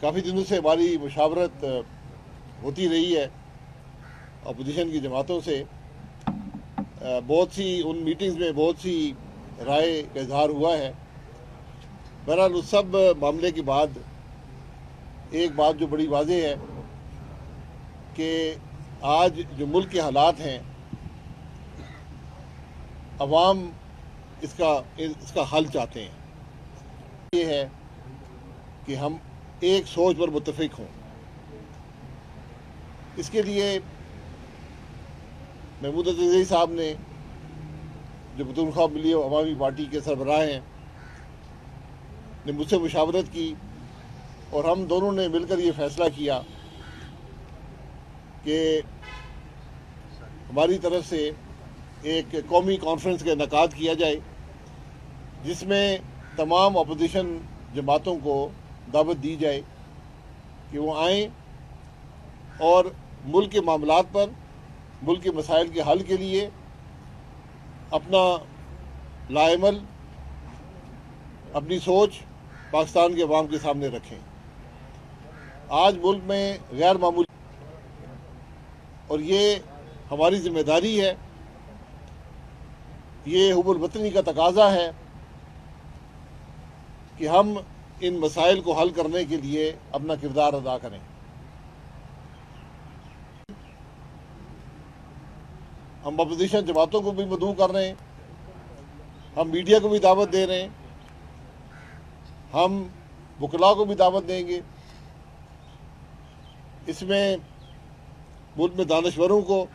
کافی دنوں سے ہماری مشاورت ہوتی رہی ہے اپوزیشن کی جماعتوں سے. بہت سی ان میٹنگز میں بہت سی رائے کا اظہار ہوا ہے. بہرحال اس سب معاملے کے بعد ایک بات جو بڑی واضح ہے کہ آج جو ملک کے حالات ہیں عوام اس کا حل چاہتے ہیں. یہ ہے کہ ہم ایک سوچ پر متفق ہوں. اس کے لیے محمود عزیزی صاحب نے جو پختونخوا ملی عوامی پارٹی کے سربراہ ہیں نے مجھ سے مشاورت کی اور ہم دونوں نے مل کر یہ فیصلہ کیا کہ ہماری طرف سے ایک قومی کانفرنس کا انعقاد کیا جائے جس میں تمام اپوزیشن جماعتوں کو دعوت دی جائے کہ وہ آئیں اور ملک کے معاملات پر ملک کے مسائل کے حل کے لیے اپنا لائعمل اپنی سوچ پاکستان کے عوام کے سامنے رکھیں. آج ملک میں غیر معمولی اور یہ ہماری ذمہ داری ہے، یہ حب الوطنی کا تقاضا ہے کہ ہم ان مسائل کو حل کرنے کے لیے اپنا کردار ادا کریں. ہم اپوزیشن جماعتوں کو بھی مدعو کر رہے ہیں، ہم میڈیا کو بھی دعوت دے رہے ہیں، ہم وکلاء کو بھی دعوت دیں گے. اس میں ملک میں دانشوروں کو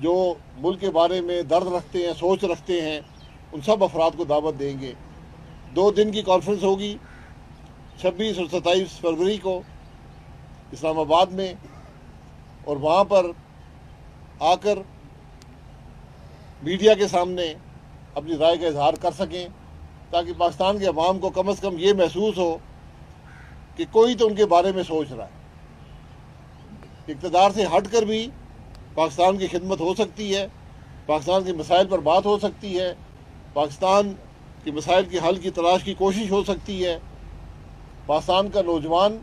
جو ملک کے بارے میں درد رکھتے ہیں، سوچ رکھتے ہیں، ان سب افراد کو دعوت دیں گے. 2 دن کی کانفرنس ہوگی 26 اور 27 فروری کو اسلام آباد میں، اور وہاں پر آ کر میڈیا کے سامنے اپنی رائے کا اظہار کر سکیں تاکہ پاکستان کے عوام کو کم از کم یہ محسوس ہو کہ کوئی تو ان کے بارے میں سوچ رہا ہے. اقتدار سے ہٹ کر بھی پاکستان کی خدمت ہو سکتی ہے، پاکستان کے مسائل پر بات ہو سکتی ہے، پاکستان کے مسائل کے حل کی تلاش کی کوشش ہو سکتی ہے. پاکستان کا نوجوان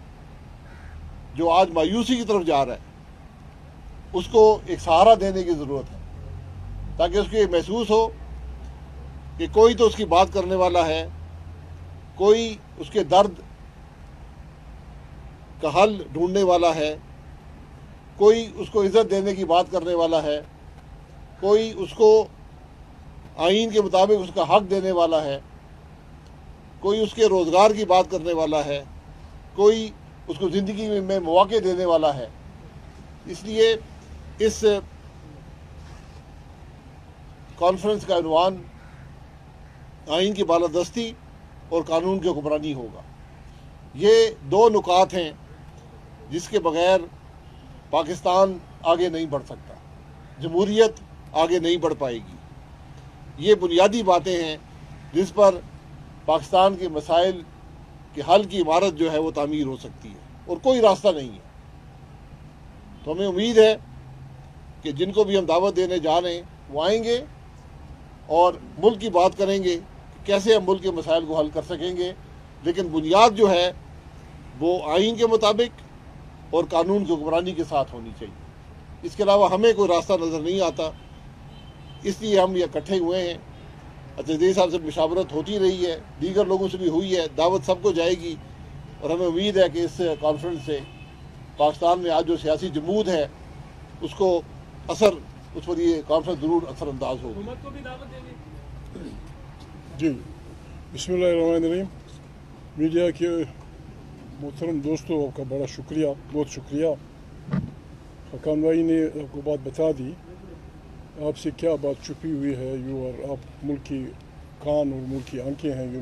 جو آج مایوسی کی طرف جا رہا ہے اس کو ایک سہارا دینے کی ضرورت ہے تاکہ اس کو یہ محسوس ہو کہ کوئی تو اس کی بات کرنے والا ہے، کوئی اس کے درد کا حل ڈھونڈنے والا ہے، کوئی اس کو عزت دینے کی بات کرنے والا ہے، کوئی اس کو آئین کے مطابق اس کا حق دینے والا ہے، کوئی اس کے روزگار کی بات کرنے والا ہے، کوئی اس کو زندگی میں مواقع دینے والا ہے. اس لیے اس کانفرنس کا عنوان آئین کی بالادستی اور قانون کی حکمرانی ہوگا. یہ 2 نکات ہیں جس کے بغیر پاکستان آگے نہیں بڑھ سکتا، جمہوریت آگے نہیں بڑھ پائے گی. یہ بنیادی باتیں ہیں جس پر پاکستان کے مسائل کے حل کی عمارت جو ہے وہ تعمیر ہو سکتی ہے، اور کوئی راستہ نہیں ہے. تو ہمیں امید ہے کہ جن کو بھی ہم دعوت دینے جا رہے ہیں وہ آئیں گے اور ملک کی بات کریں گے کہ کیسے ہم ملک کے مسائل کو حل کر سکیں گے، لیکن بنیاد جو ہے وہ آئین کے مطابق اور قانون کی حکمرانی کے ساتھ ہونی چاہیے. اس کے علاوہ ہمیں کوئی راستہ نظر نہیں آتا. اس لیے ہم یہ اکٹھے ہوئے ہیں. عزیزی صاحب سے مشاورت ہوتی رہی ہے، دیگر لوگوں سے بھی ہوئی ہے، دعوت سب کو جائے گی، اور ہمیں امید ہے کہ اس کانفرنس سے پاکستان میں آج جو سیاسی جمود ہے اس کو اس پر یہ کانفرنس ضرور اثر انداز ہوگی. حکومت کو بھی دعوت دیں گے. جی بسم اللہ الرحمن الرحیم. میڈیا کے محترم دوستوں، آپ کا بڑا شکریہ، بہت شکریہ. حقان بھائی نے آپ کو بات بتا دی. آپ سے کیا بات چھپی ہوئی ہے، اور آپ ملک کی کان اور ملک کی آنکھیں ہیں. جو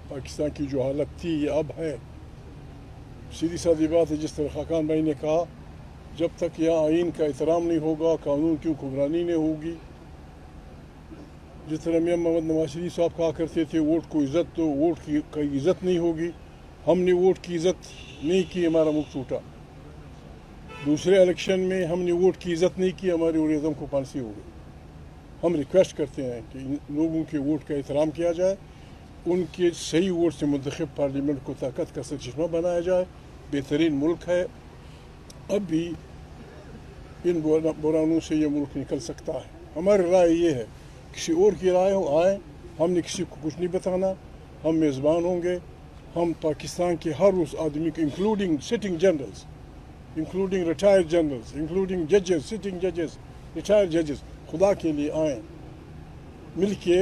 پاکستان کی جو حالت تھی یہ اب ہے. سیدھی سادی بات ہے، جس طرح حقان بھائی نے کہا، جب تک یہاں آئین کا احترام نہیں ہوگا، قانون کی حکمرانی نہیں ہوگی. جس طرح میاں محمد نواز شریف صاحب کہا کرتے تھے ووٹ کو عزت دو، ووٹ کی عزت نہیں ہوگی. ہم نے ووٹ کی عزت نہیں کی، ہمارا ملک ٹوٹا. دوسرے الیکشن میں ہم نے ووٹ کی عزت نہیں کی، ہماری عزم کو پھانسی ہو گئی. ہم ریکویسٹ کرتے ہیں کہ ان لوگوں کے ووٹ کا احترام کیا جائے، ان کے صحیح ووٹ سے منتخب پارلیمنٹ کو طاقت کا سرچشمہ بنایا جائے. بہترین ملک ہے. اب بھی ان بحرانوں سے یہ ملک نکل سکتا ہے. ہماری رائے یہ ہے کسی اور کی رائے ہو آئے, ہم نے کسی کو کچھ نہیں بتانا. ہم میزبان ہوں گے. ہم پاکستان کے ہر اس آدمی کو including sitting generals, including retired generals, including ججز, سٹنگ ججز, ریٹائرڈ ججز, خدا کے لیے آئیں, مل کے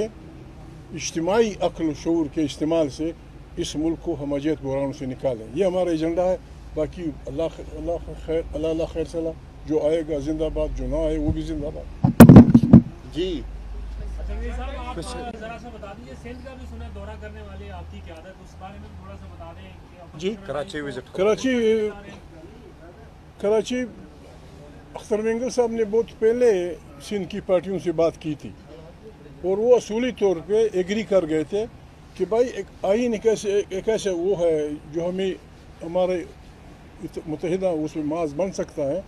اجتماعی عقل و شعور کے استعمال سے اس ملک کو ہمجیت بحرانوں سے نکالیں. یہ ہمارا ایجنڈا ہے. باقی اللہ خیر صلاح, جو آئے گا زندہ باد, جو نہ آئے وہ بھی زندہ باد. جی صاحب آپ ذرا سا بتا دیجیے, سندھ کا بھی سنا دورہ کرنے والے آپ کی قیادت, اس بارے میں تھوڑا سا بتا دیں. جی کراچی کراچی اختر مینگل صاحب نے بہت پہلے سندھ کی پارٹیوں سے بات کی تھی, اور وہ اصولی طور پہ ایگری کر گئے تھے کہ بھائی ایک آئین ایک ایسا وہ ہے جو ہمیں ہمارے متحدہ اس میں معاذ بن سکتا ہے.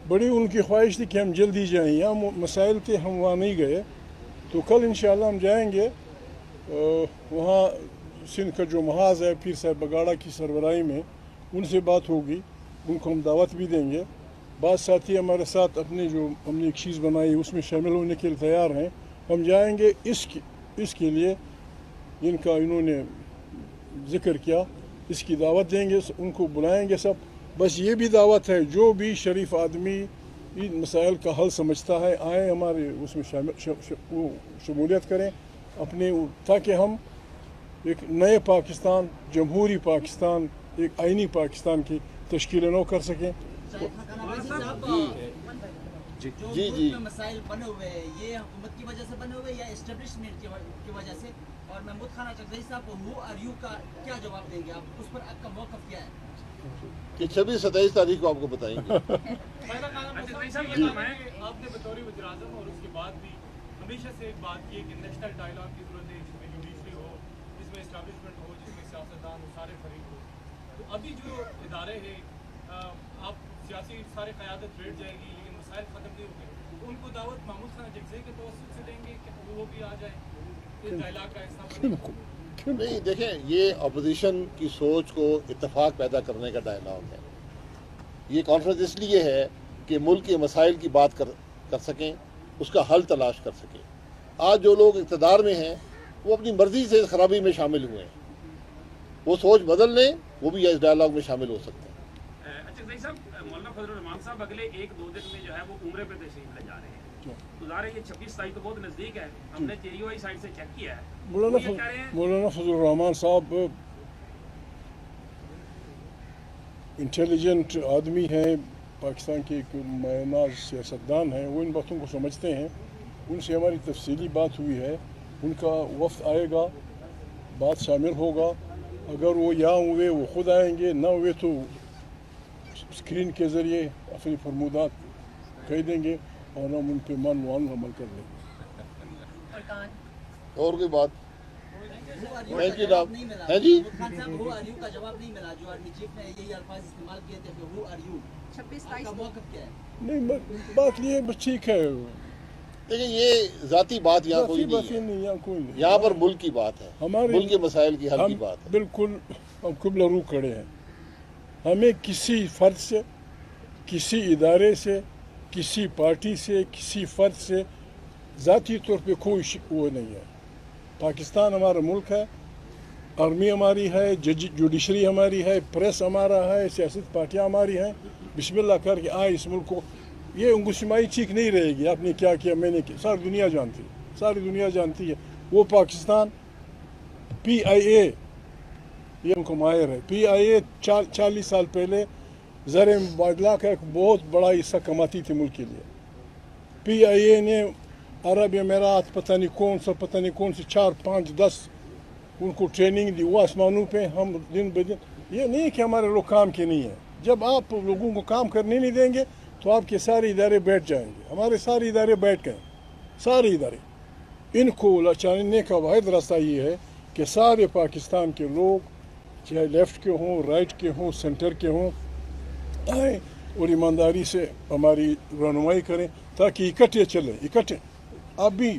بڑی ان کی خواہش تھی کہ ہم جلدی جائیں. یہاں مسائل تھے, ہم وہاں نہیں گئے. تو کل انشاءاللہ ہم جائیں گے وہاں. سندھ کا جو محاذ ہے پیر صاحب بگاڑا کی سربراہی میں, ان سے بات ہوگی. ان کو ہم دعوت بھی دیں گے. بعض ساتھی ہمارے ساتھ اپنے جو ہم نے ایک چیز بنائی اس میں شامل ہونے کے لیے تیار ہیں. ہم جائیں گے اس کے لیے جن کا انہوں نے ذکر کیا, اس کی دعوت دیں گے. ان کو بلائیں گے سب. بس یہ بھی دعوت ہے جو بھی شریف آدمی ان مسائل کا حل سمجھتا ہے آئیں ہمارے اس میں شمولیت کریں اپنے, تاکہ ہم ایک نئے پاکستان, جمہوری پاکستان, ایک آئینی پاکستان کی تشکیل نو کر سکیں. جی مسائل بنے ہوئے ہیں, یہ حکومت کی وجہ سے بنے ہوئے یا اسٹیبلشمنٹ کی وجہ سے, اور محمود خان چکزئی صاحب کو ہو اور یو کا کیا جواب دیں گے آپ, اس پر آپ کا موقف کیا ہے؟ کہ 26-27 تاریخ کو آپ کو بتائیں گے. آپ نے بطور وزیر اعظم اور اس کے بعد بھی ہمیشہ سے ایک بات کی ہے کہ نیشنل ڈائیلاگ کی ضرورت ہے, جس میں جوڈیشری ہو, جس میں اسٹیبلشمنٹ ہو, جس میں سیاستدان ہو, سارے فریق ہو. تو ابھی جو ادارے ہیں, آپ سیاسی سارے قیادت بیٹھ جائے گی لیکن مسائل ختم نہیں ہوں گے, تو ان کو دعوت محمود خان چکزئی کے توسط سے دیں گے کہ وہ بھی آ جائے اس ڈائیلاگ کا حصہ بنے. نہیں دیکھیں, یہ اپوزیشن کی سوچ کو اتفاق پیدا کرنے کا ڈائلاگ ہے. یہ کانفرنس اس لیے ہے کہ ملک کے مسائل کی بات کر سکیں, اس کا حل تلاش کر سکیں. آج جو لوگ اقتدار میں ہیں وہ اپنی مرضی سے اس خرابی میں شامل ہوئے ہیں. وہ سوچ بدل لیں, وہ بھی اس ڈائلاگ میں شامل ہو سکتے ہیں. اچھا صاحب, مولانا فضل الرحمان صاحب اگلے 1-2 دن میں جو ہے وہ عمرے پہ تشریف لے جا رہے ہیں. تو ظاہر ہے یہ 26 تاریخ تو بہت نزدیک ہے. ہم نے چیری وائی سائڈ سے چیک کیا ہے. مولانا فضل الرحمان صاحب انٹیلیجنٹ آدمی ہیں, پاکستان کے ایک معناز سیاستدان ہیں. وہ ان باتوں کو سمجھتے ہیں. ان سے ہماری تفصیلی بات ہوئی ہے. ان کا وفد آئے گا, بات شامل ہوگا. اگر وہ یہاں ہوئے وہ خود آئیں گے, نہ ہوئے تو اسکرین کے ذریعے اپنی فرمودات کہہ دیں گے اور ہم ان پہ معاون عمل کر لیں گے. اور کوئی بات تھینک یو جناب. ہے جی خان صاحب, ہو آر یو کا جواب نہیں ملا. جو آرمی چیف نے یہی الفاظ استعمال کیے تھے کہ ہو آر یو, 26 کا موقف کیا ہے؟ نہیں, بات یہ بس ٹھیک ہے. لیکن یہ ذاتی بات یہاں کوئی نہیں ہے. یہاں پر ملک کی بات ہے, ملک کے مسائل کی حل کی بات ہے. بالکل ہم قبلہ رو کھڑے ہیں. ہمیں کسی فرد سے, کسی ادارے سے, کسی پارٹی سے, کسی فرد سے ذاتی طور پہ کوئی وہ نہیں ہے. پاکستان ہمارا ملک ہے, آرمی ہماری ہے, جوڈیشری ہماری ہے, پریس ہمارا ہے, سیاست پارٹیاں ہماری ہیں. بسم اللہ کر کے آئے اس ملک کو. یہ انگشمائی ٹھیک نہیں رہے گی. آپ نے کیا کیا, میں نے کیا, ساری دنیا جانتی ہے, ساری دنیا جانتی ہے. وہ پاکستان PIA یہ ان کو ماہر ہے. PIA 40 سال پہلے زر مبادلہ کا ایک بہت بڑا حصہ کماتی تھی ملک کے لیے. PIA نے عرب امارات پتہ نہیں کون سے 4-5-10 ان کو ٹریننگ دی. وہ آسمانوں پہ ہم دن بدن. یہ نہیں کہ ہمارے لوگ کام کے نہیں ہیں. جب آپ لوگوں کو کام کرنے نہیں دیں گے تو آپ کے سارے ادارے بیٹھ جائیں گے. ہمارے سارے ادارے بیٹھ گئے, سارے ادارے. ان کو لچانے کا واحد راستہ یہ ہے کہ سارے پاکستان کے لوگ, چاہے لیفٹ کے ہوں, رائٹ کے ہوں, سینٹر کے ہوں, آئیں اور ایمانداری سے ہماری رہنمائی کریں تاکہ اکٹھے چلیں. اکٹھے اب بھی